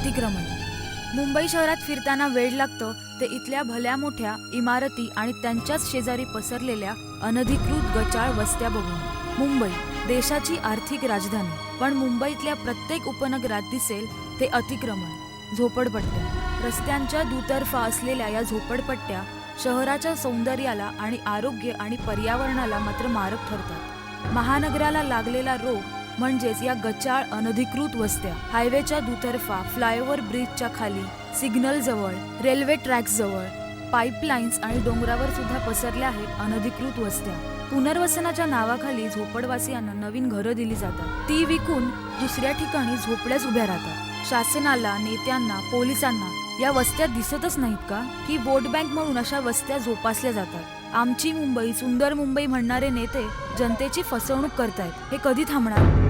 अतिक्रमण. मुंबई शहरात फिरताना वेळ लागतं ते इथल्या भल्या मोठ्या इमारती आणि त्यांच्याच शेजारी पसरलेल्या अनधिकृत गचाळ वस्त्या बघून. मुंबई देशाची आर्थिक राजधानी, पण मुंबईतल्या प्रत्येक उपनगरात दिसेल ते अतिक्रमण, झोपडपट्ट्या. रस्त्यांच्या दुतर्फा असलेल्या या झोपडपट्ट्या शहराच्या सौंदर्याला आणि आरोग्य आणि पर्यावरणाला मात्र मारक ठरतात. महानगराला लागलेला रोग म्हणजेच या गचाळ अनधिकृत वस्त्या. हायवेच्या दुतर्फा, फ्लायओव्हर ब्रिजच्या खाली, सिग्नल जवळ, रेल्वे ट्रॅक्स जवळ, पाईपलाईन्स आणि डोंगरावर सुद्धा पसरल्या आहेत अनधिकृत वस्त्या. पुनर्वसनाच्या नावाखाली झोपडवासियांना नवीन घरं दिली जातात. ती विकून दुसऱ्या ठिकाणी झोपड्याच उभ्या राहतात. शासनाला, नेत्यांना, पोलिसांना या वस्त्या दिसतच नाहीत का की वोट बँक म्हणून अशा वस्त्या जोपासल्या जातात? आमची मुंबई सुंदर मुंबई म्हणणारे नेते जनतेची फसवणूक करतायत. हे कधी थांबणार?